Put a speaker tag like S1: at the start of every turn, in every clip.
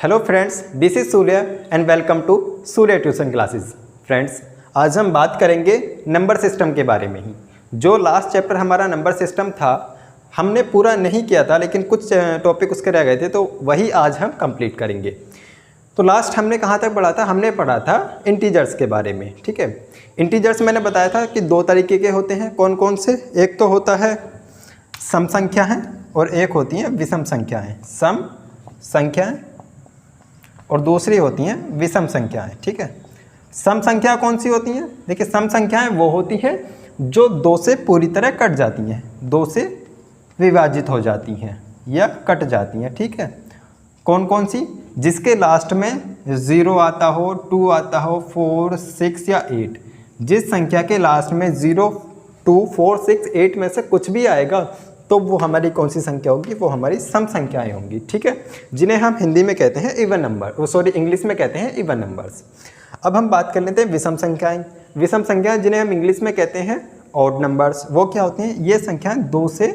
S1: Hello friends, this is Surya and welcome to Surya tuition classes. Friends, आज हम बात करेंगे नंबर सिस्टम के बारे में ही। जो लास्ट चैप्टर हमारा नंबर सिस्टम था हमने पूरा नहीं किया था, लेकिन कुछ टॉपिक उसके रह गए थे, तो वही आज हम कंप्लीट करेंगे। तो लास्ट हमने कहाँ तक पढ़ा था? हमने पढ़ा था इंटीजर्स के बारे में। ठीक है, इंटीजर्स मैंने बताया था कि दो तरीके के होते हैं। कौन कौन से? एक तो होता है सम संख्या है और एक होती हैं विषम संख्याएं। सम संख्याएं और दूसरी होती हैं विषम संख्याएं। ठीक है, सम संख्या कौन सी होती हैं? देखिए, सम संख्याएं वो होती हैं जो दो से पूरी तरह कट जाती हैं, दो से विभाजित हो जाती हैं या कट जाती हैं। ठीक है, कौन कौन सी? जिसके लास्ट में 0 आता हो, 2 आता हो, 4, 6 या 8। जिस संख्या के लास्ट में 0, 2, 4, 6, 8 में से कुछ भी आएगा तो वो हमारी कौन सी संख्या होगी? वो हमारी सम संख्याएं होंगी। ठीक है, जिन्हें हम हिंदी में कहते हैं इवन नंबर, इंग्लिश में कहते हैं इवन नंबर्स। अब हम बात कर लेते हैं विषम संख्याएं। विषम संख्याएं जिन्हें हम इंग्लिश में कहते हैं ऑड नंबर्स। वो क्या होती हैं? ये संख्याएं दो से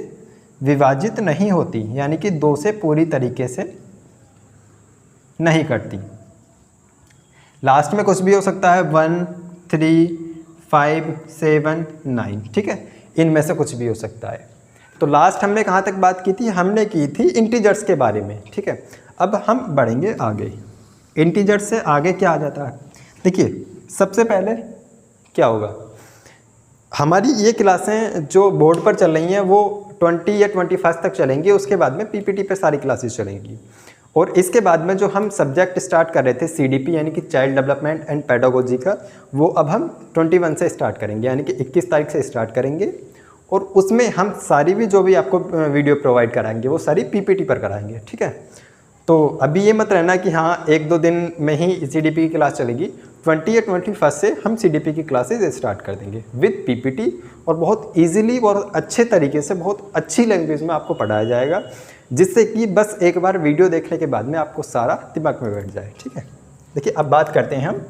S1: विभाजित नहीं होती, यानी कि दो से पूरी तरीके से नहीं कटती। लास्ट में कुछ भी हो सकता है, 1, 3, 5, 7, 9। ठीक है, इनमें से कुछ भी हो सकता है। तो लास्ट हमने कहाँ तक बात की थी? हमने की थी इंटीजर्स के बारे में। ठीक है, अब हम बढ़ेंगे आगे। इंटीजर्स से आगे क्या आ जाता है? देखिए, सबसे पहले क्या होगा, हमारी ये क्लासें जो बोर्ड पर चल रही हैं वो 20 या 21 तक चलेंगी। उसके बाद में पीपीटी पे सारी क्लासेस चलेंगी। और इसके बाद में जो हम सब्जेक्ट स्टार्ट कर रहे थे सीडीपी यानी कि चाइल्ड डेवलपमेंट एंड पेडागोजी का, वो अब हम 21 से स्टार्ट करेंगे, यानी कि 21 तारीख से स्टार्ट करेंगे। और उसमें हम सारी भी जो भी आपको वीडियो प्रोवाइड कराएंगे वो सारी पीपीटी पर कराएंगे। ठीक है, तो अभी ये मत रहना कि हाँ 1-2 दिन में ही सीडीपी की क्लास चलेगी। 20 या 21 से हम सीडीपी की क्लासेज स्टार्ट कर देंगे विद पीपीटी, और बहुत इजीली और अच्छे तरीके से, बहुत अच्छी लैंग्वेज में आपको पढ़ाया जाएगा, जिससे कि बस एक बार वीडियो देखने के बाद में आपको सारा दिमाग में बैठ जाए। ठीक है, देखिए अब बात करते हैं हम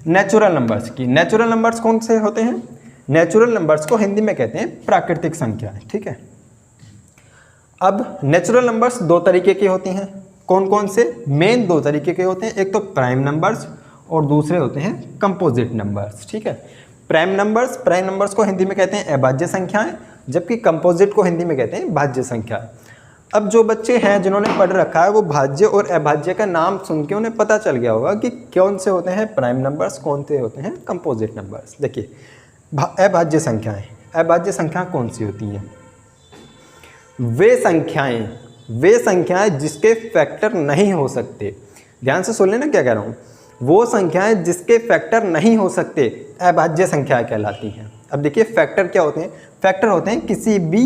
S1: नेचुरल नंबर्स की। नेचुरल नंबर्स कौन से होते हैं? नेचुरल नंबर्स को हिंदी में कहते हैं प्राकृतिक संख्याएं। ठीक है, अब नेचुरल नंबर्स दो तरीके की होती हैं। कौन कौन से? मेन दो तरीके के होते हैं। एक तो प्राइम नंबर्स और दूसरे होते हैं कंपोजिट नंबर्स। ठीक है, प्राइम नंबर्स को हिंदी में कहते हैं अभाज्य संख्याएं, जबकि कंपोजिट को हिंदी में कहते हैं भाज्य संख्या। अब जो बच्चे हैं जिन्होंने पढ़ रखा है वो भाज्य और अभाज्य का नाम सुन के उन्हें पता चल गया होगा कि कौन से होते हैं प्राइम नंबर्स, कौन से होते हैं कंपोजिट नंबर्स। देखिए, अभाज्य संख्याएं, अभाज्य संख्या कौन सी होती हैं? वे संख्याएं जिसके फैक्टर नहीं हो सकते। ध्यान से सुन लेना क्या कह रहा हूँ। वो संख्याएं जिसके फैक्टर नहीं हो सकते अभाज्य संख्याएं कहलाती हैं। अब देखिए, फैक्टर क्या होते हैं? फैक्टर होते हैं किसी भी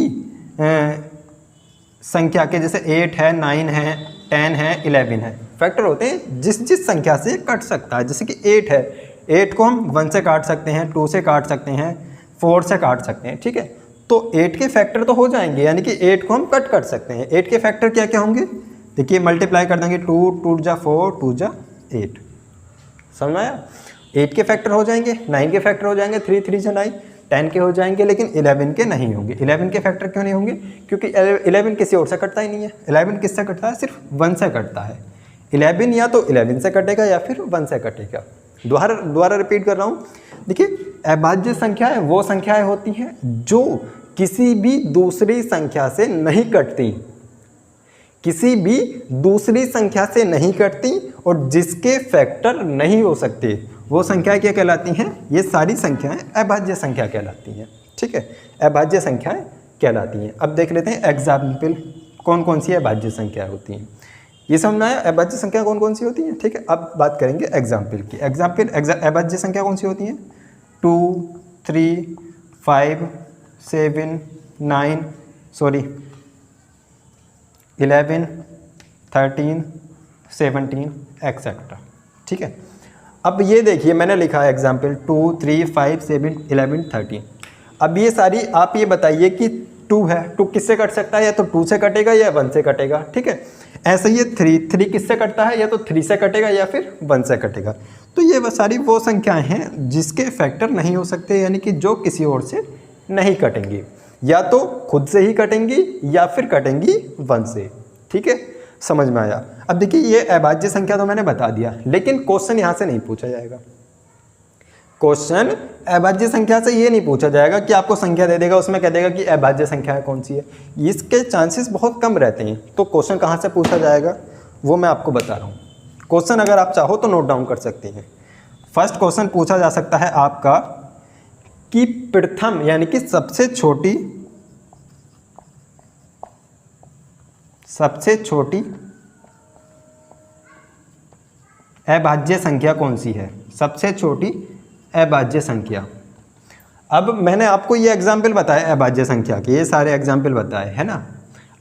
S1: संख्या के, जैसे 8 है, 9 है, 10 है, 11 है। फैक्टर होते हैं जिस संख्या से कट सकता है। जैसे कि 8 है, 8 को हम 1 से काट सकते हैं, 2 से काट सकते हैं, 4 से काट सकते हैं। ठीक है, तो 8 के फैक्टर तो हो जाएंगे, यानी कि 8 को हम कट कर सकते हैं। 8 के फैक्टर क्या क्या होंगे? देखिए, मल्टीप्लाई कर देंगे, 2, 2 जा 4, 2 जा 8। समझ आया? 8 के फैक्टर हो जाएंगे, 9 के फैक्टर हो जाएंगे, 3, 3 जा 9, 10 के हो जाएंगे, लेकिन 11 के नहीं होंगे। 11 के फैक्टर क्यों नहीं होंगे? क्योंकि 11 किसी और से कटता ही नहीं है। 11 किससे कटता है? सिर्फ 1 से कटता है। 11 या तो 11 से कटेगा या फिर 1 से कटेगा। दोबारा रिपीट कर रहा हूँ। देखिए, अभाज्य संख्याएं वो संख्याएं होती हैं जो किसी भी दूसरी संख्या से नहीं कटती, किसी भी दूसरी संख्या से नहीं कटती और जिसके फैक्टर नहीं हो सकते। वो संख्याएं क्या कहलाती हैं? ये सारी संख्याएं अभाज्य संख्या कहलाती हैं। ठीक है, अभाज्य संख्याएं कहलाती हैं। अब देख लेते हैं एग्जाम्पल, कौन कौन सी अभाज्य संख्या होती हैं। ये समझ में आया अभाज्य संख्या कौन कौन सी होती हैं? ठीक है, अब बात करेंगे एग्जाम्पल की। अभाज्य संख्या कौन सी होती हैं? 2, 3, 5, 7, 11, 13, 17 एक्सेट्रा। ठीक है, अब ये देखिए, मैंने लिखा है एग्जाम्पल 2, 3, 5, 7, 11, 13। अब ये सारी आप ये बताइए कि 2 है, 2 किससे कट सकता है? या तो 2 से कटेगा या 1 से कटेगा। ठीक है, ऐसे ही 3 किससे कटता है? या तो 3 से कटेगा या फिर 1 से कटेगा। तो ये सारी वो संख्याएं हैं जिसके फैक्टर नहीं हो सकते, यानी कि जो किसी और से नहीं कटेंगी, या तो खुद से ही कटेंगी या फिर कटेंगी 1 से। ठीक है, समझ में आया। अब देखिए ये अभाज्य संख्या तो मैंने बता दिया, लेकिन क्वेश्चन यहाँ से नहीं पूछा जाएगा। क्वेश्चन अभाज्य संख्या से ये नहीं पूछा जाएगा कि आपको संख्या दे देगा, उसमें कह देगा कि अभाज्य संख्या कौन सी है। इसके चांसेस बहुत कम रहते हैं। तो क्वेश्चन कहाँ से पूछा जाएगा वो मैं आपको बता रहा हूँ। क्वेश्चन अगर आप चाहो तो नोट डाउन कर सकते हैं। फर्स्ट क्वेश्चन पूछा जा सकता है आपका कि प्रथम यानी कि सबसे छोटी अभाज्य संख्या कौन सी है, सबसे छोटी अभाज्य संख्या। अब मैंने आपको ये एग्जाम्पल बताया अभाज्य संख्या के, ये सारे एग्जाम्पल बताए है ना।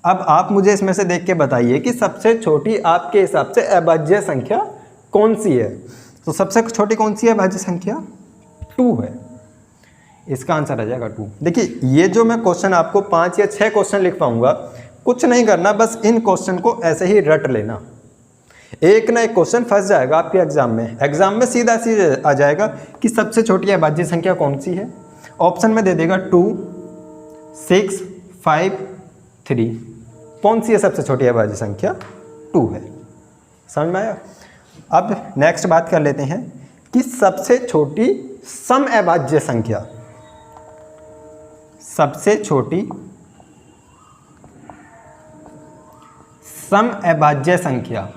S1: अब आप मुझे इसमें से देख के बताइए कि सबसे छोटी आपके हिसाब से अभाज्य संख्या कौन सी है। तो सबसे छोटी कौन सी है अभाज्य संख्या? 2 है। इसका आंसर आ जाएगा 2। देखिए ये जो मैं क्वेश्चन आपको 5 या 6 क्वेश्चन लिख पाऊंगा, कुछ नहीं करना, बस इन क्वेश्चन को ऐसे ही रट लेना। एक ना एक क्वेश्चन फंस जाएगा आपके एग्जाम में सीधा आ जाएगा कि सबसे छोटी अभाज्य संख्या कौन सी है। ऑप्शन में दे देगा 2, 6, 5, 3। कौन सी है सबसे छोटी अभाज्य संख्या? 2 है। समझ में आया। अब नेक्स्ट बात कर लेते हैं कि सबसे छोटी सम अभाज्य संख्या, सबसे छोटी सम अभाज्य संख्या,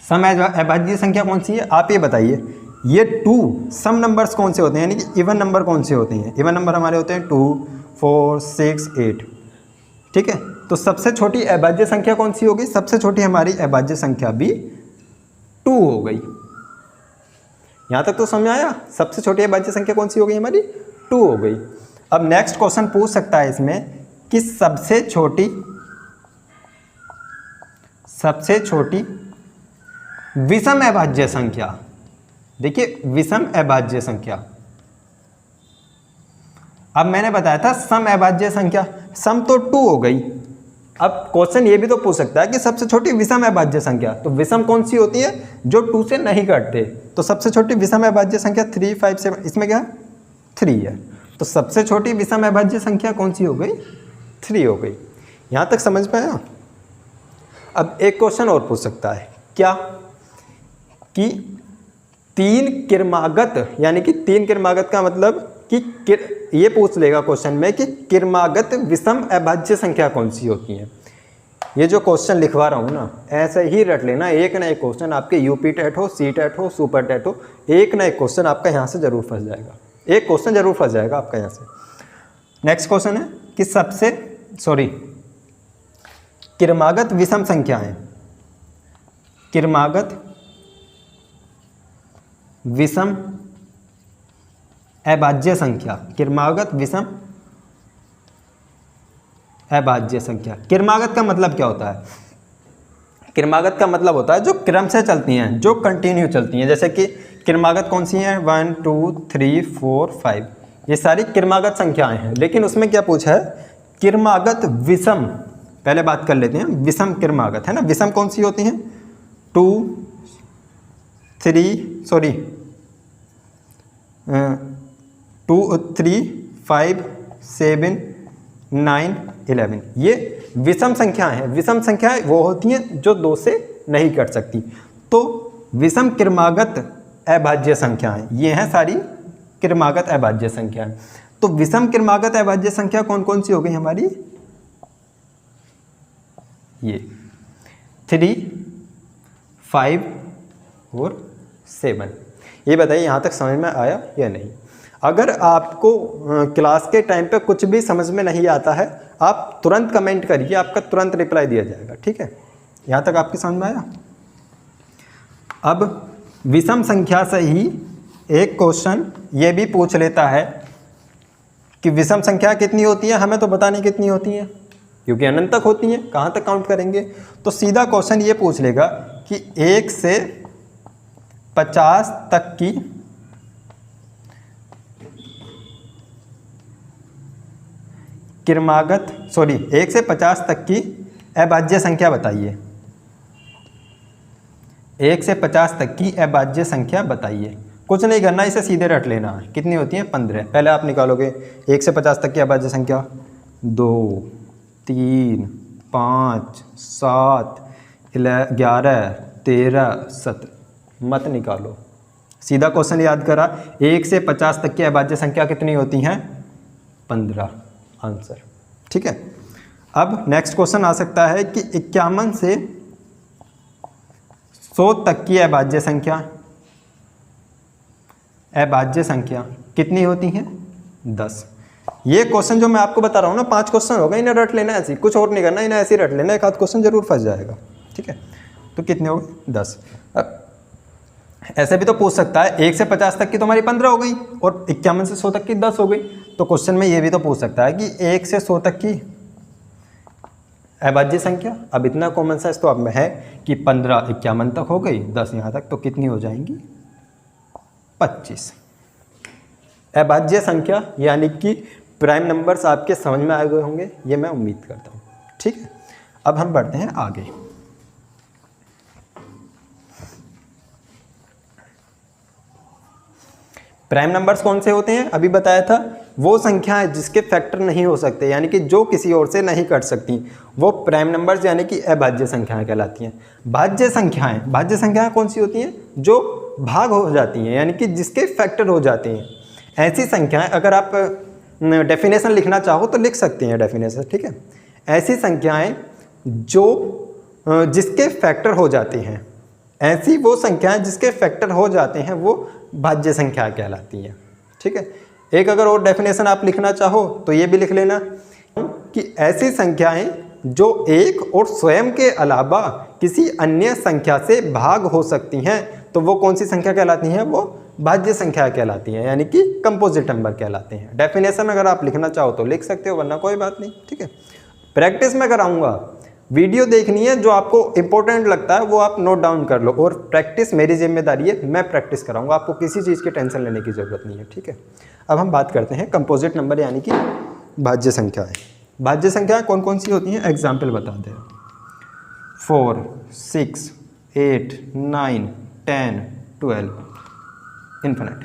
S1: सम अभाज्य संख्या कौन सी है आप ये बताइए। ये 2 सम नंबर्स कौन से होते हैं, यानी कि इवन नंबर कौन से होते हैं? इवन नंबर हमारे होते हैं 2, 4, 6, 8। ठीक है, तो सबसे छोटी अभाज्य संख्या कौन सी होगी? सबसे छोटी हमारी अभाज्य संख्या भी 2 हो गई। यहाँ तक तो समझ आया। सबसे छोटी अभाज्य संख्या कौन सी हो गई हमारी? 2 हो गई। अब नेक्स्ट क्वेश्चन पूछ सकता है इसमें कि सबसे छोटी विषम अभाज्य संख्या। देखिए विषम अभाज्य संख्या, अब मैंने बताया था सम अभाज्य संख्या, सम तो 2 हो गई। अब क्वेश्चन ये भी तो पूछ सकता है कि सबसे छोटी विषम अभाज्य संख्या, तो विषम कौन सी होती है? जो 2 से नहीं कटते। तो सबसे छोटी विषम अभाज्य संख्या 3, 5, 7, इसमें क्या है? 3 है। तो सबसे छोटी विषम अभाज्य संख्या कौन सी हो गई? 3 हो गई। यहाँ तक समझ में आया। अब एक क्वेश्चन और पूछ सकता है, क्या कि 3 क्रमागत, यानी कि 3 क्रमागत का मतलब कि ये पूछ लेगा क्वेश्चन में कि क्रमागत विषम अभाज्य संख्या कौन सी होती है। ये जो क्वेश्चन लिखवा रहा हूँ ना, ऐसे ही रट लेना। एक ना एक क्वेश्चन आपके यूपी टेट हो, सी टेट हो, सुपर टेट हो, एक ना एक क्वेश्चन आपका यहाँ से जरूर फंस जाएगा। एक क्वेश्चन जरूर फंस जाएगा आपका यहाँ से। नेक्स्ट क्वेश्चन है कि क्रमागत विषम संख्याएं, क्रमागत विषम अभाज्य संख्या, क्रमागत विषम अभाज्य संख्या। क्रमागत का मतलब क्या होता है? क्रमागत का मतलब होता है जो क्रम से चलती हैं, जो कंटिन्यू चलती हैं। जैसे कि क्रमागत कौन सी हैं? 1, 2, 3, 4, 5, ये सारी क्रमागत संख्याएं हैं। लेकिन उसमें क्या पूछा है? क्रमागत विषम। पहले बात कर लेते हैं विषम क्रमागत, है ना। विषम कौन सी होती हैं? 2, 3, 5, 7, 9, 11, ये विषम संख्याएं हैं। विषम संख्याएं वो होती हैं जो 2 से नहीं कट सकती। तो विषम क्रमागत अभाज्य संख्याएं ये हैं सारी क्रमागत अभाज्य संख्याएं। तो विषम क्रमागत अभाज्य संख्या कौन कौन सी हो गई हमारी? ये 3, 5 और 7। ये बताइए यहाँ तक समझ में आया या नहीं। अगर आपको क्लास के टाइम पे कुछ भी समझ में नहीं आता है, आप तुरंत कमेंट करिए, आपका तुरंत रिप्लाई दिया जाएगा। ठीक है, यहाँ तक आपकी समझ में आया। अब विषम संख्या से ही एक क्वेश्चन ये भी पूछ लेता है कि विषम संख्या कितनी होती है। हमें तो पता नहीं कितनी होती है, क्योंकि अनंत तक होती हैं, कहाँ तक काउंट करेंगे। तो सीधा क्वेश्चन ये पूछ लेगा कि 1 से 50 तक की क्रमागत 1 से 50 तक की अभाज्य संख्या बताइए। 1 से 50 तक की अभाज्य संख्या बताइए। कुछ नहीं करना, इसे सीधे रट लेना है। कितनी होती है? 15। पहले आप निकालोगे 1 से 50 तक की अभाज्य संख्या, 2, 3, 5, 7, 11, 13, 17 मत निकालो, सीधा क्वेश्चन याद करा। 1 से 50 तक की अभाज्य संख्या कितनी होती हैं? 15 आंसर। ठीक है, अब नेक्स्ट क्वेश्चन आ सकता है कि 51 से 100 तक की अभाज्य संख्या कितनी होती हैं? 10। ये क्वेश्चन जो मैं आपको बता रहा हूँ ना, 5 क्वेश्चन होगा, इन्हें रट लेना ऐसे, कुछ और नहीं करना, इन्हें ऐसे ही रट लेना, एक आध क्वेश्चन जरूर फंस जाएगा। ठीक है, तो कितने हो गए? 10। ऐसे भी तो पूछ सकता है 1 से 50 तक की तुम्हारी 15 हो गई और 51 से 100 तक की 10 हो गई। तो क्वेश्चन में ये भी तो पूछ सकता है कि 1 से 100 तक की अभाज्य संख्या। अब इतना कॉमन सेंस तो अब में है कि 15 51 तक हो गई, 10 यहाँ तक, तो कितनी हो जाएंगी? 25 अभाज्य संख्या, यानी कि प्राइम नंबर्स आपके समझ में आ गए होंगे, ये मैं उम्मीद करता हूँ। ठीक है, अब हम बढ़ते हैं आगे। प्राइम नंबर्स कौन से होते हैं? अभी बताया था, वो संख्याएं जिसके फैक्टर नहीं हो सकते, यानी कि जो किसी और से नहीं कट सकती, वो प्राइम नंबर्स यानी कि अभाज्य संख्याएं कहलाती हैं। भाज्य संख्याएं कौन सी होती हैं? जो भाग हो जाती हैं, यानी कि जिसके फैक्टर हो जाते हैं। ऐसी संख्याएं, अगर आप डेफिनेशन लिखना चाहो तो लिख सकते हैं डेफिनेशन। ठीक है, ऐसी संख्याएं जो जिसके फैक्टर हो जाते हैं, ऐसी वो संख्याएं जिसके फैक्टर हो जाते हैं वो भाज्य संख्या कहलाती हैं। ठीक है, एक अगर और डेफिनेशन आप लिखना चाहो तो ये भी लिख लेना कि ऐसी संख्याएं जो एक और स्वयं के अलावा किसी अन्य संख्या से भाग हो सकती हैं, तो वो कौन सी संख्या कहलाती हैं? वो भाज्य संख्या कहलाती हैं, यानी कि कंपोजिट नंबर कहलाते हैं। डेफिनेशन अगर आप लिखना चाहो तो लिख सकते हो, वरना कोई बात नहीं। ठीक है, प्रैक्टिस में कराऊंगा, वीडियो देखनी है, जो आपको इंपॉर्टेंट लगता है वो आप नोट डाउन कर लो, और प्रैक्टिस मेरी जिम्मेदारी है, मैं प्रैक्टिस कराऊंगा, आपको किसी चीज़ की टेंशन लेने की ज़रूरत नहीं है। ठीक है, अब हम बात करते हैं कंपोजिट नंबर यानी कि भाज्य संख्याएँ। भाज्य संख्याएँ कौन कौन सी होती हैं? एग्जाम्पल बता दें। 4, 6, 8, 9, 10, 12 इन्फिनिट।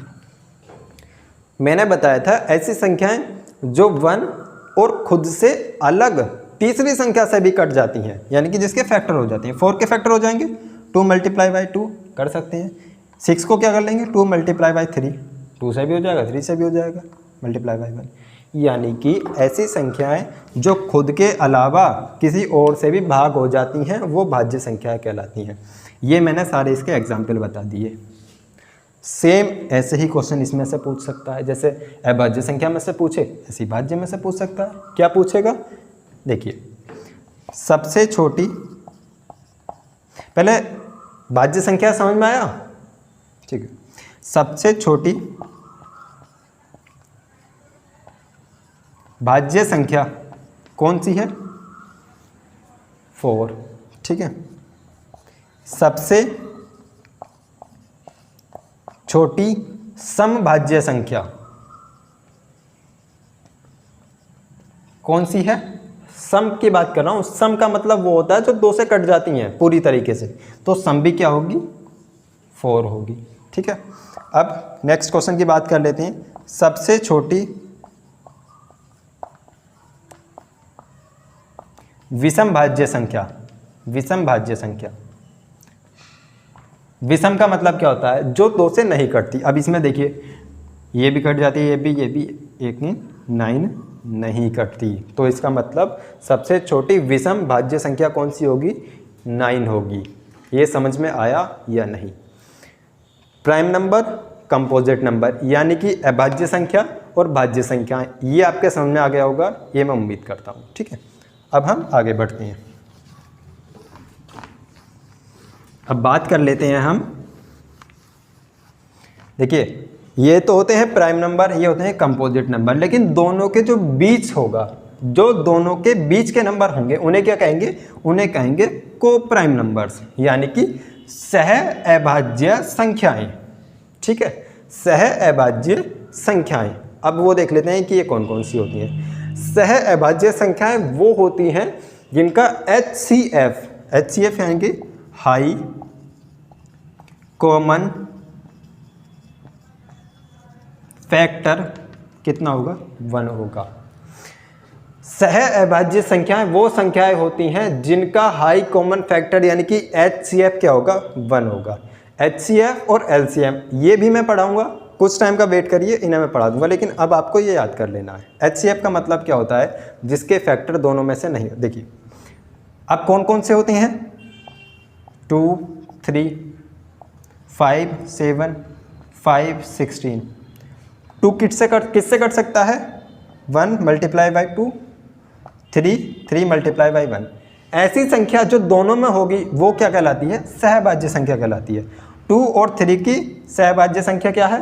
S1: मैंने बताया था ऐसी संख्याएं जो 1 और खुद से अलग तीसरी संख्या से भी कट जाती हैं, यानी कि जिसके फैक्टर हो जाती हैं। 4 के फैक्टर हो जाएंगे 2 × 2 कर सकते हैं। 6 को क्या कर लेंगे? 2 × 3, 2 से भी हो जाएगा, 3 से भी हो जाएगा, मल्टीप्लाई बाई 1। यानी कि ऐसी संख्याएं जो खुद के अलावा किसी और से भी भाग हो जाती हैं वो भाज्य संख्याएं कहलाती हैं। ये मैंने सारे इसके एग्जाम्पल बता दिए। सेम ऐसे ही क्वेश्चन इसमें से पूछ सकता है, जैसे अभाज्य संख्या में से पूछे ऐसी भाज्य में से पूछ सकता है। क्या पूछेगा? देखिए, सबसे छोटी, पहले भाज्य संख्या समझ में आया? ठीक है, सबसे छोटी भाज्य संख्या कौन सी है? 4। ठीक है, सबसे छोटी समभाज्य संख्या कौन सी है? सम की बात कर रहा हूं। सम का मतलब वो होता है जो 2 से कट जाती हैं पूरी तरीके से, तो सम भी क्या होगी? 4 होगी। ठीक है, अब नेक्स्ट क्वेश्चन की बात कर लेते हैं। सबसे छोटी विषम भाज्य संख्या। विषम भाज्य संख्या, विषम का मतलब क्या होता है? जो 2 से नहीं कटती। अब इसमें देखिए, ये भी कट जाती है, ये भी, एक 9 नहीं कटती, तो इसका मतलब सबसे छोटी विषम भाज्य संख्या कौन सी होगी? 9 होगी। ये समझ में आया या नहीं? प्राइम नंबर, कंपोजिट नंबर, यानी कि अभाज्य संख्या और भाज्य संख्या, ये आपके समझ में आ गया होगा, ये मैं उम्मीद करता हूँ। ठीक है, अब हम आगे बढ़ते हैं। अब बात कर लेते हैं हम, देखिए ये तो होते हैं प्राइम नंबर, ये होते हैं कंपोजिट नंबर, लेकिन दोनों के जो बीच होगा, जो दोनों के बीच के नंबर होंगे उन्हें क्या कहेंगे? उन्हें कहेंगे को प्राइम नंबर्स, यानी कि सह अभाज्य संख्याएं। ठीक है, सह अभाज्य संख्याएं। अब वो देख लेते हैं कि ये कौन कौन सी होती हैं। सह अभाज्य संख्याएं वो होती हैं जिनका HCF यानी कि हाई कॉमन फैक्टर कितना होगा? 1 होगा। सह अभाज्य संख्याएं वो संख्याएं होती हैं जिनका हाई कॉमन फैक्टर यानी कि HCF क्या होगा, 1 होगा। HCF और LCM ये भी मैं पढ़ाऊंगा, कुछ टाइम का वेट करिए, इन्हें मैं पढ़ा दूंगा, लेकिन अब आपको ये याद कर लेना है। HCF का मतलब क्या होता है, जिसके फैक्टर दोनों में से नहीं। देखिए अब कौन कौन से होते हैं, 2, 3, 5, 7, 5, 16। 2 किससे कट सकता है, 1 मल्टीप्लाई बाई 2, 3 मल्टीप्लाई बाई 1। ऐसी संख्या जो दोनों में होगी वो क्या कहलाती है, सहभाज्य संख्या कहलाती है। 2 और 3 की सहभाज्य संख्या क्या है,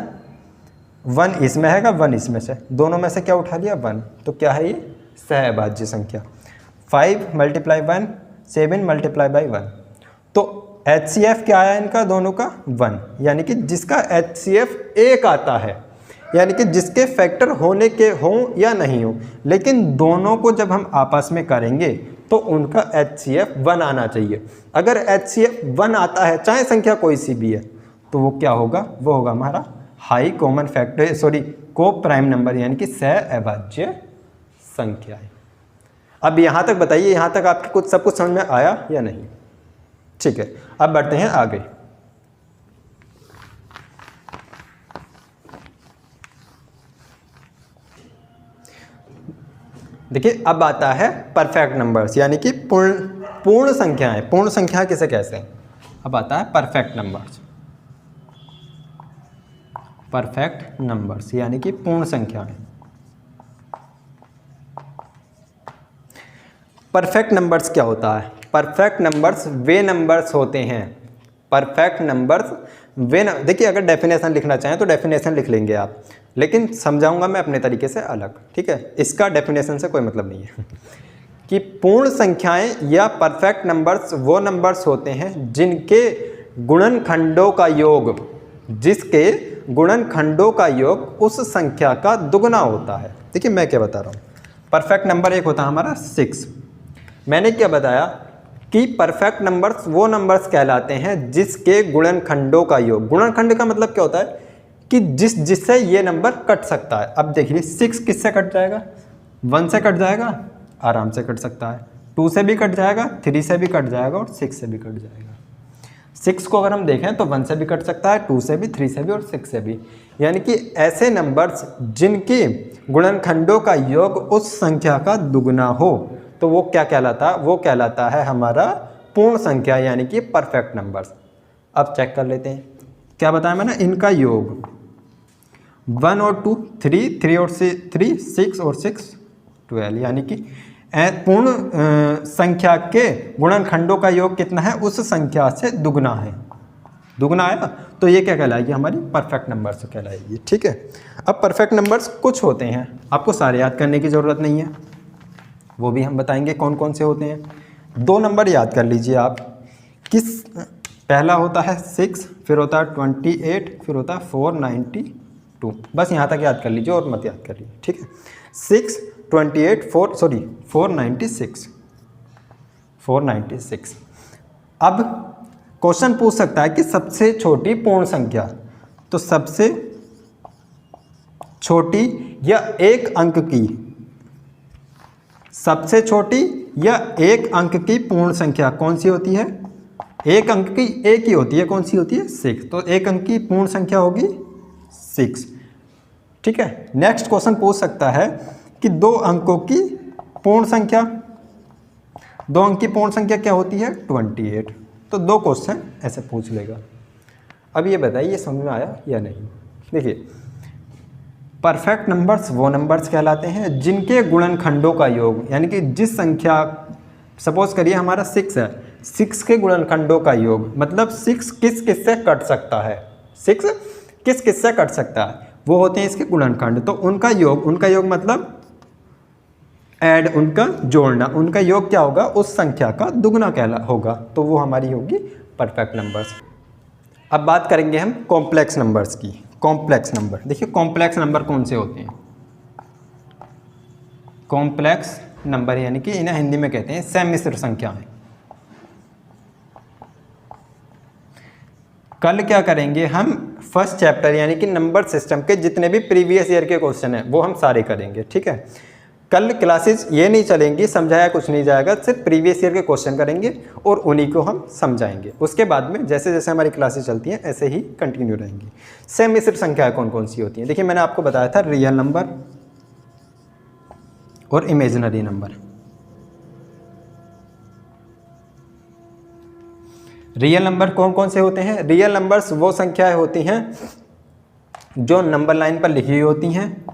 S1: 1 इसमें है 1 इसमें से, दोनों में से क्या उठा लिया, 1, तो क्या है ये सहभाज्य संख्या। 5 मल्टीप्लाई 1, 7 मल्टीप्लाई बाई 1, तो HCF क्या आया इनका दोनों का, 1, यानी कि जिसका HCF 1 आता है, यानी कि जिसके फैक्टर होने के हों या नहीं हो, लेकिन दोनों को जब हम आपस में करेंगे तो उनका HCF 1 आना चाहिए। अगर HCF 1 आता है, चाहे संख्या कोई सी भी है, तो वो क्या होगा, वो होगा हमारा हाई कॉमन फैक्टर, को प्राइम नंबर, यानी कि सह अभाज्य संख्या है। अब यहाँ तक बताइए, यहाँ तक आपके सब कुछ समझ में आया या नहीं? ठीक है, अब बढ़ते हैं आगे। देखिए अब आता है परफेक्ट नंबर्स, यानी कि पूर्ण संख्याएं। पूर्ण संख्या किसे कहते हैं, अब आता है परफेक्ट नंबर्स। परफेक्ट नंबर्स यानी कि पूर्ण संख्याएं। परफेक्ट नंबर्स क्या होता है, परफेक्ट नंबर्स वे नंबर्स होते हैं। परफेक्ट नंबर्स वे देखिए अगर डेफिनेशन लिखना चाहें तो डेफिनेशन लिख लेंगे आप, लेकिन समझाऊंगा मैं अपने तरीके से अलग, ठीक है, इसका डेफिनेशन से कोई मतलब नहीं है। कि पूर्ण संख्याएं या परफेक्ट नंबर्स वो नंबर्स होते हैं जिनके गुणनखंडों का योग, जिसके गुणनखंडों का योग उस संख्या का दुगना होता है। देखिए मैं क्या बता रहा हूँ, परफेक्ट नंबर एक होता है हमारा 6। मैंने क्या बताया कि परफेक्ट नंबर्स वो नंबर्स कहलाते हैं जिसके गुणनखंडों का योग, गुणनखंड का मतलब क्या होता है कि जिससे ये नंबर कट सकता है। अब देखिए 6 किससे कट जाएगा, 1 से कट जाएगा, आराम से कट सकता है, 2 से भी कट जाएगा, 3 से भी कट जाएगा और 6 से भी कट जाएगा। 6 को अगर हम देखें तो 1 से भी कट सकता है, 2 से भी, 3 से भी और 6 से भी। यानी कि ऐसे नंबर्स जिनके गुणनखंडों का योग उस संख्या का दुगना हो, तो वो क्या कहलाता है, वो कहलाता है हमारा पूर्ण संख्या, यानी कि परफेक्ट नंबर्स। अब चेक कर लेते हैं, क्या बताया मैंने, इनका योग 1 और 2 3, 3 और 3 6 और 6 12, यानी कि पूर्ण संख्या के गुणनखंडों का योग कितना है, उस संख्या से दुगना है। दुगना आया तो ये क्या कहलाएगी, हमारी परफेक्ट नंबर्स कहलाएगी। ठीक है, अब परफेक्ट नंबर्स कुछ होते हैं, आपको सारे याद करने की ज़रूरत नहीं है, वो भी हम बताएंगे कौन कौन से होते हैं। 2 नंबर याद कर लीजिए आप, किस पहला होता है 6, फिर होता है 28, फिर होता है 492। बस यहाँ तक याद कर लीजिए और मत याद करिए, ठीक है। 6, 28, 496। अब क्वेश्चन पूछ सकता है कि सबसे छोटी पूर्ण संख्या, तो सबसे छोटी या एक अंक की, सबसे छोटी या एक अंक की पूर्ण संख्या कौन सी होती है, एक अंक की एक ही होती है, कौन सी होती है, 6। तो एक अंक की पूर्ण संख्या होगी 6। ठीक है, नेक्स्ट क्वेश्चन पूछ सकता है कि 2 अंकों की पूर्ण संख्या, 2 अंक की पूर्ण संख्या क्या होती है, 28। तो 2 क्वेश्चन ऐसे पूछ लेगा। अब ये बताइए समझ में आया या नहीं। देखिए परफेक्ट नंबर्स वो नंबर्स कहलाते हैं जिनके गुणनखंडों का योग, यानी कि जिस संख्या, सपोज करिए हमारा 6 है, 6 के गुणनखंडों का योग, मतलब 6 किस किस से कट सकता है, 6 किस किस से कट सकता है, वो होते हैं इसके गुणनखंड। तो उनका योग मतलब ऐड, उनका जोड़ना, उनका योग क्या होगा, उस संख्या का दुगना होगा, तो वो हमारी होगी परफेक्ट नंबर्स। अब बात करेंगे हम कॉम्प्लेक्स नंबर्स की। कॉम्प्लेक्स नंबर, देखिए कॉम्प्लेक्स नंबर कौन से होते हैं, कॉम्प्लेक्स नंबर यानी कि इन्हें हिंदी में कहते हैं सम्मिश्र संख्याएं। कल क्या करेंगे हम, फर्स्ट चैप्टर यानी कि नंबर सिस्टम के जितने भी प्रीवियस ईयर के क्वेश्चन हैं वो हम सारे करेंगे। ठीक है, कल क्लासेज ये नहीं चलेंगी, समझाया कुछ नहीं जाएगा, सिर्फ प्रीवियस ईयर के क्वेश्चन करेंगे और उन्हीं को हम समझाएंगे। उसके बाद में जैसे जैसे हमारी क्लासेज चलती हैं ऐसे ही कंटिन्यू रहेंगी। सम्मिश्र संख्याएं कौन कौन सी होती हैं? देखिए मैंने आपको बताया था रियल नंबर और इमेजिनरी नंबर। रियल नंबर कौन कौन से होते हैं? रियल नंबर्स वो संख्याएं होती हैं जो नंबर लाइन पर लिखी हुई होती हैं,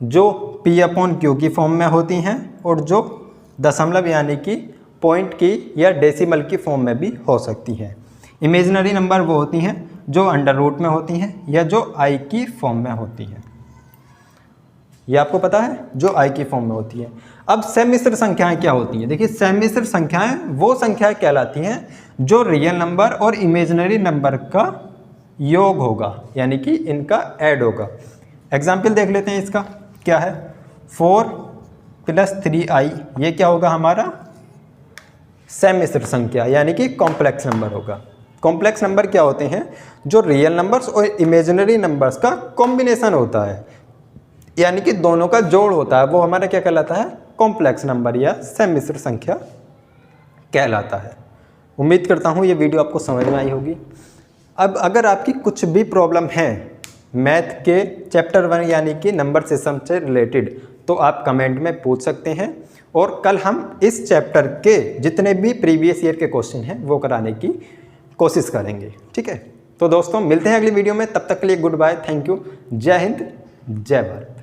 S1: जो P/Q की फॉर्म में होती हैं और जो दशमलव यानी कि पॉइंट की या डेसिमल की फॉर्म में भी हो सकती हैं। इमेजिनरी नंबर वो होती हैं जो अंडर रूट में होती हैं या जो I की फॉर्म में होती हैं। ये आपको पता है, जो I की फॉर्म में होती है। अब सम्मिश्र संख्याएं क्या होती हैं? देखिए सम्मिश्र संख्याएं वो संख्याएं कहलाती हैं जो रियल नंबर और इमेजिनरी नंबर का योग होगा, यानी कि इनका ऐड होगा। एग्जाम्पल देख लेते हैं इसका, क्या है? 4 + 3i, ये क्या होगा हमारा? सम्मिश्र संख्या यानी कि कॉम्प्लेक्स नंबर होगा। कॉम्प्लेक्स नंबर क्या होते हैं? जो रियल नंबर्स और इमेजिनरी नंबर्स का कॉम्बिनेशन होता है, यानी कि दोनों का जोड़ होता है, वो हमारा क्या कहलाता है? कॉम्प्लेक्स नंबर या सम्मिश्र संख्या कहलाता है। उम्मीद करता हूँ ये वीडियो आपको समझ में आई होगी। अब अगर आपकी कुछ भी प्रॉब्लम है मैथ के चैप्टर 1 यानी कि नंबर सिस्टम से रिलेटेड, तो आप कमेंट में पूछ सकते हैं और कल हम इस चैप्टर के जितने भी प्रीवियस ईयर के क्वेश्चन हैं वो कराने की कोशिश करेंगे। ठीक है, तो दोस्तों मिलते हैं अगली वीडियो में, तब तक के लिए गुड बाय, थैंक यू, जय हिंद, जय भारत।